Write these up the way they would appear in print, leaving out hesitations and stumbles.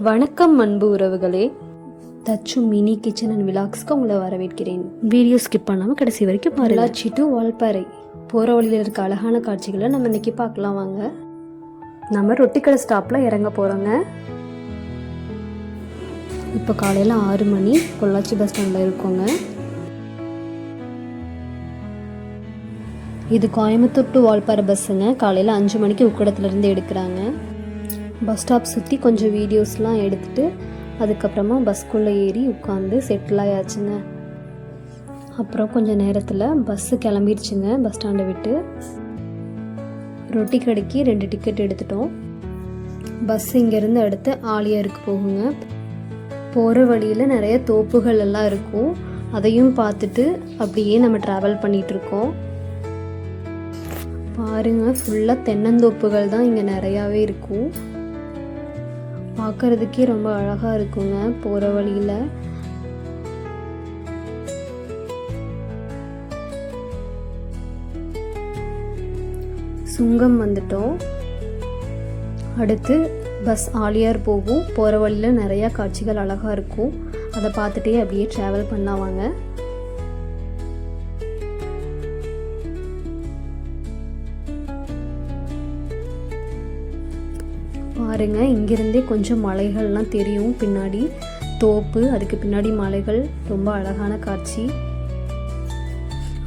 வணக்கம் அன்பு உறவுகளே, தச்சு மினி கிச்சன் அண்ட் விலாக்ஸ்க்கு உங்களை வரவேற்கிறேன். வீடியோ ஸ்கிப் பண்ணாமல் கடைசி வரைக்கும் பொள்ளாச்சி டு வால்பாறை போகிற வழியில் இருக்க அழகான காட்சிகளை நம்ம இன்றைக்கி பார்க்கலாம். வாங்க, நம்ம ரொட்டிக்கடை ஸ்டாப்பில் இறங்க போகிறோங்க. இப்போ காலையில் 6 மணி பொள்ளாச்சி பஸ் ஸ்டாண்டில் இருக்கோங்க. இது கோயம்புத்தூர் டு வால்பாறை பஸ்ஸுங்க. காலையில் 5 மணிக்கு உக்கடத்துலேருந்து எடுக்கிறாங்க. பஸ் ஸ்டாப் சுற்றி கொஞ்சம் வீடியோஸ்லாம் எடுத்துகிட்டு அதுக்கப்புறமா பஸ்க்குள்ளே ஏறி உட்காந்து செட்டில் ஆயாச்சுங்க. அப்புறம் கொஞ்சம் நேரத்தில் பஸ்ஸு கிளம்பிடுச்சுங்க. பஸ் ஸ்டாண்டை விட்டு ரொட்டி கடைக்கு 2 டிக்கெட் எடுத்துட்டோம். பஸ் இங்கேருந்து அடுத்து ஆலியாருக்கு போகுங்க. போகிற வழியில் நிறைய தோப்புகள் எல்லாம் இருக்கும். அதையும் பார்த்துட்டு அப்படியே நம்ம ட்ராவல் பண்ணிகிட்ருக்கோம். பாருங்கள், ஃபுல்லாக தென்னந்தோப்புகள் தான் இங்கே நிறையாவே இருக்கும். பார்க்குறதுக்கே ரொம்ப அழகாக இருக்குங்க. போகிற வழியில் சுங்கம் வந்துட்டோம். அடுத்து பஸ் ஆலியார் போகும். போகிற வழியில் நிறையா காட்சிகள் அழகாக இருக்கும். அதை பார்த்துட்டே அப்படியே ட்ராவல் பண்ணாவாங்க. பாருங்க, இங்கிருந்தே கொஞ்சம் மலைகள்லாம் தெரியும். பின்னாடி தோப்பு, அதுக்கு பின்னாடி மலைகள். ரொம்ப அழகான காட்சி.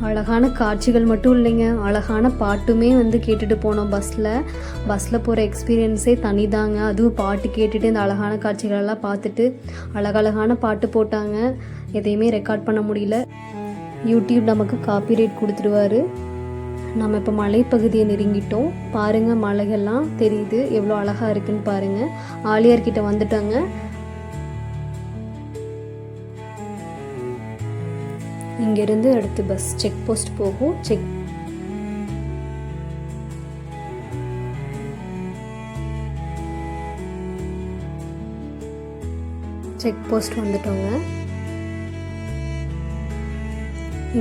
அழகான காட்சிகள் மட்டும் இல்லைங்க, அழகான பாட்டுமே கேட்டுட்டு போனோம். பஸ்ஸில் போகிற எக்ஸ்பீரியன்ஸே தனிதாங்க. அதுவும் பாட்டு கேட்டுட்டு இந்த அழகான காட்சிகளெல்லாம் பார்த்துட்டு அழகழகான பாட்டு போட்டாங்க. எதையுமே ரெக்கார்ட் பண்ண முடியல. யூடியூப் நமக்கு காப்பிரைட் கொடுத்துருவாரு. நம்ம இப்போ மலைப்பகுதியை நெருங்கிட்டோம். பாருங்கள், மலைகள்லாம் தெரியுது, எவ்வளோ அழகாக இருக்குன்னு பாருங்கள். ஆலியார்கிட்ட வந்துட்டாங்க. இங்கேருந்து அடுத்து பஸ் செக் போஸ்ட் போகும். செக் போஸ்ட் வந்துட்டோங்க.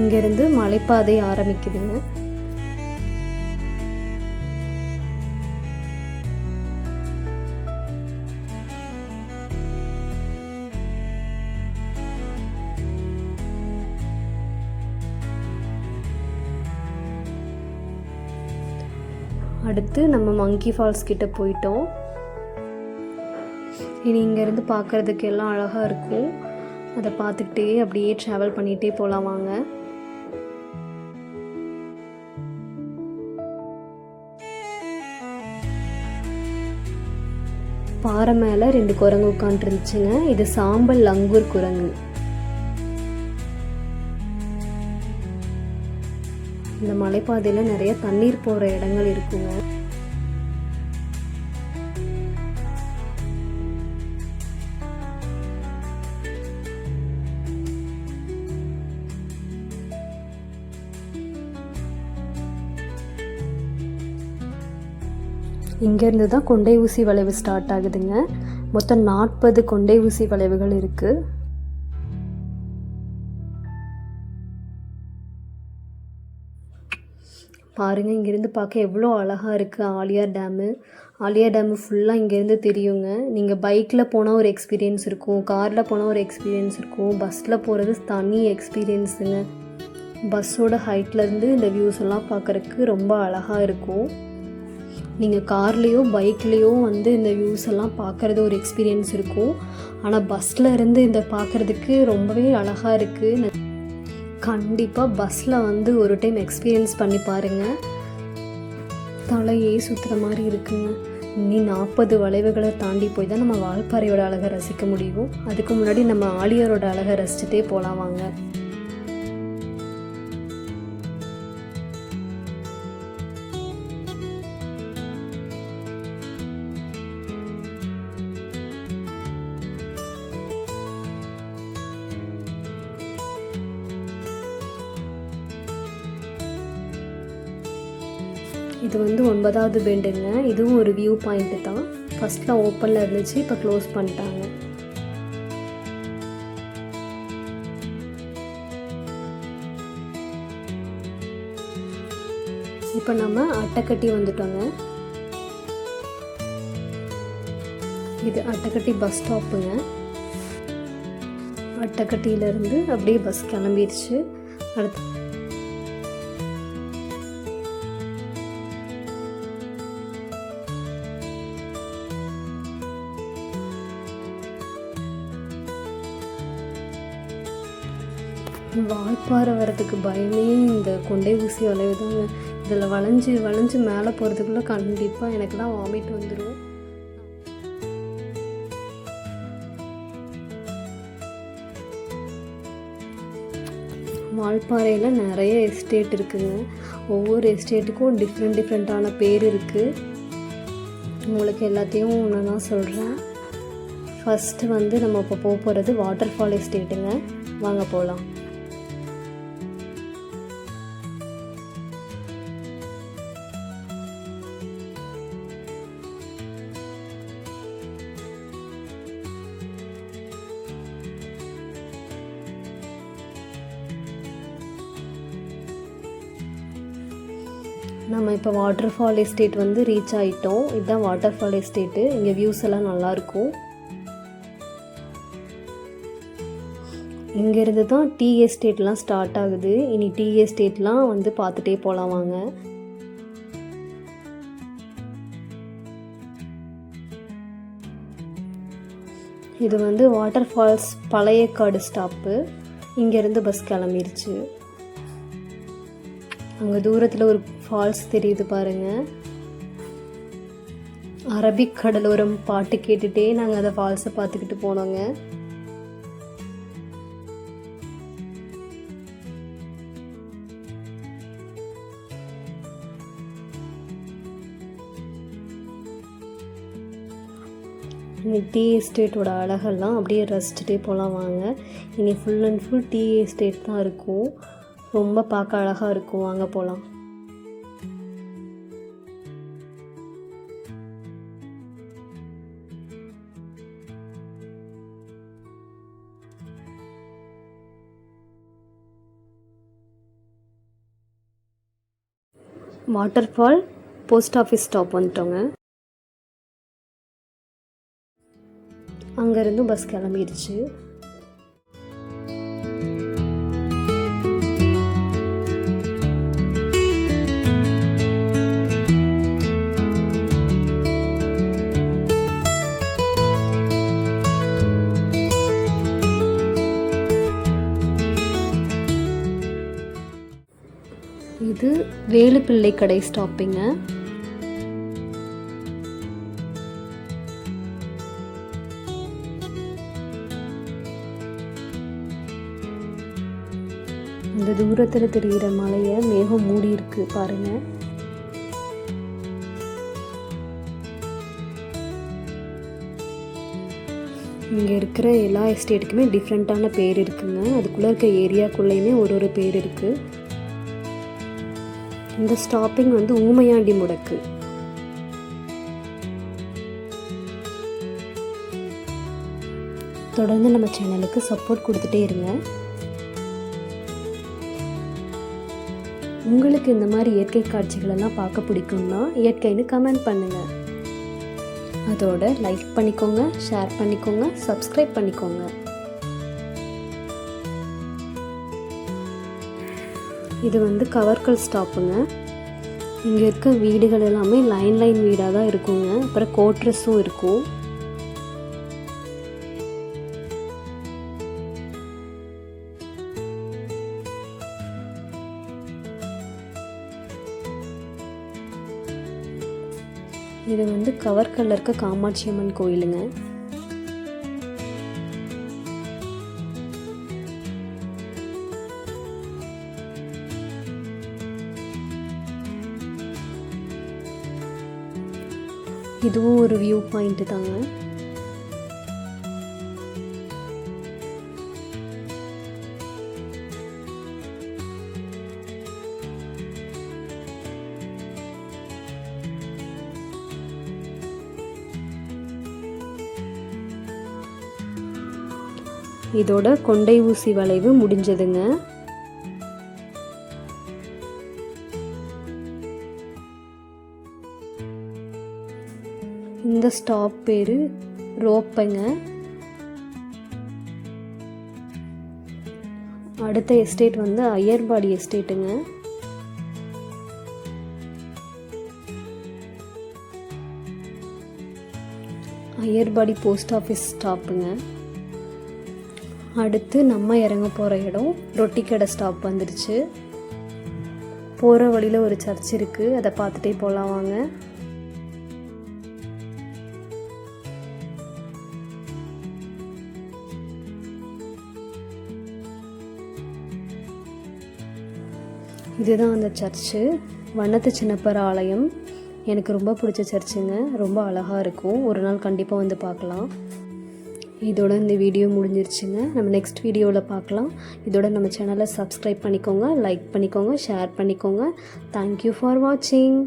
இங்கேருந்து மலைப்பாதை ஆரம்பிக்குதுங்க. அடுத்து நம்ம மங்கி ஃபால்ஸ் கிட்ட போயிட்டோம். இனி இங்கேருந்து பார்க்குறதுக்கு எல்லாம் அழகாக இருக்கும். அதை பார்த்துக்கிட்டே அப்படியே ட்ராவல் பண்ணிகிட்டே போகலாம். வாங்க, பாறை மேலே 2 குரங்கு உட்காந்துருந்துச்சுங்க. இது சாம்பல் லங்கூர் குரங்கு. இந்த மலைப்பாதையில் நிறைய தண்ணீர் போகிற இடங்கள் இருக்குங்க. இங்கேருந்து தான் கொண்டை ஊசி வளைவு ஸ்டார்ட் ஆகுதுங்க. மொத்தம் 40 கொண்டை ஊசி வளைவுகள் இருக்குது. பாருங்கள், இங்கேருந்து பார்க்க எவ்வளோ அழகாக இருக்குது ஆலியார் டேமு ஃபுல்லாக இங்கேருந்து தெரியுங்க. நீங்கள் பைக்கில் போனால் ஒரு எக்ஸ்பீரியன்ஸ் இருக்கும், காரில் போனால் ஒரு எக்ஸ்பீரியன்ஸ் இருக்கும், பஸ்ஸில் போகிறது தனி எக்ஸ்பீரியன்ஸுங்க. பஸ்ஸோட ஹைட்லேருந்து இந்த வியூஸ் எல்லாம் பார்க்குறதுக்கு ரொம்ப அழகாக இருக்கும். நீங்கள் கார்லேயோ பைக்லேயோ இந்த வியூஸ் எல்லாம் பார்க்குறது ஒரு எக்ஸ்பீரியன்ஸ் இருக்கும். ஆனால் பஸ்ஸில் இருந்து இந்த பார்க்குறதுக்கு ரொம்பவே அழகாக இருக்குது. கண்டிப்பாக பஸ்ஸில் ஒரு டைம் எக்ஸ்பீரியன்ஸ் பண்ணி பாருங்கள். தலையே சுற்றுற மாதிரி இருக்குங்க. இனி 40 வளைவுகளை தாண்டி போய் தான் நம்ம வால்பாறையோட அழகை ரசிக்க முடியும். அதுக்கு முன்னாடி நம்ம ஆலியாரோட அழகை ரசிச்சுட்டே போகலாம். வாங்க, இது 9வது பெண்டுங்க. இதுவும் ஒரு வியூ பாயிண்ட்டு தான். ஃபஸ்ட்டில் ஓப்பனில் இருந்துச்சு, இப்போ க்ளோஸ் பண்ணிட்டாங்க. இப்போ நம்ம அட்டைக்கட்டி வந்துட்டோங்க. இது அட்டக்கட்டி பஸ் ஸ்டாப்புங்க. அட்டக்கட்டியிலேருந்து அப்படியே பஸ் கிளம்பிடுச்சு. அடுத்து வால்பாறை வரதுக்கு பயமே இந்த கொண்டை ஊசி வளைவு தாங்க. இதில் வளைஞ்சு வளைஞ்சு மேலே போகிறதுக்குள்ளே கண்டிப்பாக எனக்கு தான் வாமிட் வந்துடும். வால்பாறையில் நிறைய எஸ்டேட் இருக்குதுங்க. ஒவ்வொரு எஸ்டேட்டுக்கும் டிஃப்ரெண்ட்டான பேர் இருக்குது. உங்களுக்கு எல்லாத்தையும் நான் சொல்கிறேன். ஃபஸ்ட்டு வந்து நம்ம இப்போ போக போகிறது வாட்டர் ஃபால் எஸ்டேட்டுங்க. வாங்க போகலாம். நம்ம இப்போ வாட்டர் ஃபால் எஸ்டேட் வந்து ரீச் ஆகிட்டோம். இதுதான் வாட்டர் ஃபால் எஸ்டேட்டு. இங்கே வியூஸ் எல்லாம் நல்லாயிருக்கும். இங்கேருந்து தான் டீ எஸ்டேட்லாம் ஸ்டார்ட் ஆகுது. இனி டீ எஸ்டேட்லாம் வந்து பார்த்துட்டே போகலாம் வாங்க. இது வந்து வாட்டர் ஃபால்ஸ் பழையக்காடு ஸ்டாப்பு. இங்கேருந்து பஸ் கிளம்பிருச்சு. அங்கே தூரத்தில் ஒரு ஃபால்ஸ் தெரியுது பாருங்கள். அரபிக் கடலோரம் பாட்டு கேட்டுகிட்டே நாங்கள் அதை ஃபால்ஸை பார்த்துக்கிட்டு போனோங்க. டீ எஸ்டேட்டோட அழகெல்லாம் அப்படியே ரசிச்சுட்டே போகலாம் வாங்க. இனி full and full tea estate தான் இருக்கும். ரொம்ப பார்க்க அழகாக இருக்கும். வாங்க போகலாம். Water fall post office stop வந்துட்டோங்க. அங்கேருந்து பஸ் கிளம்பிடுச்சு. இது வேலுப்பிள்ளை கடை ஸ்டாப்பிங்க. அந்த தூரத்தில் தெரிகிற மலையை மேகம் மூடி இருக்கு பாருங்க. இங்கே இருக்கிற எல்லா எஸ்டேட்டுக்குமே டிஃப்ரெண்ட்டான பேர் இருக்குங்க. அதுக்குள்ளே இருக்க ஏரியாக்குள்ளேயுமே ஒரு பேர் இருக்குது. இந்த ஸ்டாப்பிங் வந்து ஊமையாண்டி முடக்கு. தொடர்ந்து நம்ம சேனலுக்கு சப்போர்ட் கொடுத்துட்டே இருங்க. உங்களுக்கு இந்த மாதிரி இயற்கை காட்சிகளெல்லாம் பார்க்க பிடிக்கும்னா இயற்கைன்னு கமெண்ட் பண்ணுங்கள். அதோட லைக் பண்ணிக்கோங்க, ஷேர் பண்ணிக்கோங்க, சப்ஸ்கிரைப் பண்ணிக்கோங்க. இது வந்து கவர்கல் ஸ்டாப்புங்க. இங்கே இருக்க வீடுகள் எல்லாமே லைன் வீடாக தான் இருக்குங்க. அப்புறம் கோட்ரஸும் இருக்கும். இது வந்து கவர்கல்ல இருக்க காமாட்சி அம்மன் கோயிலுங்க. இதுவும் ஒரு வியூ பாயிண்ட் தாங்க. இதோட கொண்டை ஊசி வளைவு முடிஞ்சதுங்க. இந்த ஸ்டாப் பேரு ரோப்பைங்க. அடுத்த எஸ்டேட் வந்து ஐயர்பாடி எஸ்டேட்டுங்க. Iyerpadi post office ஸ்டாப்புங்க. அடுத்து நம்ம இறங்க போகிற இடம் ரொட்டிக்கடை ஸ்டாப் வந்துடுச்சு. போகிற வழியில் ஒரு சர்ச் இருக்குது, அதை பார்த்துட்டே போகலாம் வாங்க. இதுதான் அந்த சர்ச்சு, வண்ணத்து சின்னப்பர் ஆலயம். எனக்கு ரொம்ப பிடிச்ச சர்ச்சுங்க, ரொம்ப அழகாக இருக்கும். ஒரு நாள் கண்டிப்பாக வந்து பார்க்கலாம். இதோட இந்த வீடியோ முடிஞ்சிருச்சுங்க. நம்ம நெக்ஸ்ட் வீடியோவில் பார்க்கலாம். இதோட நம்ம சேனலை சப்ஸ்கிரைப் பண்ணிக்கோங்க, லைக் பண்ணிக்கோங்க, ஷேர் பண்ணிக்கோங்க. தேங்க்யூ ஃபார் வாட்சிங்.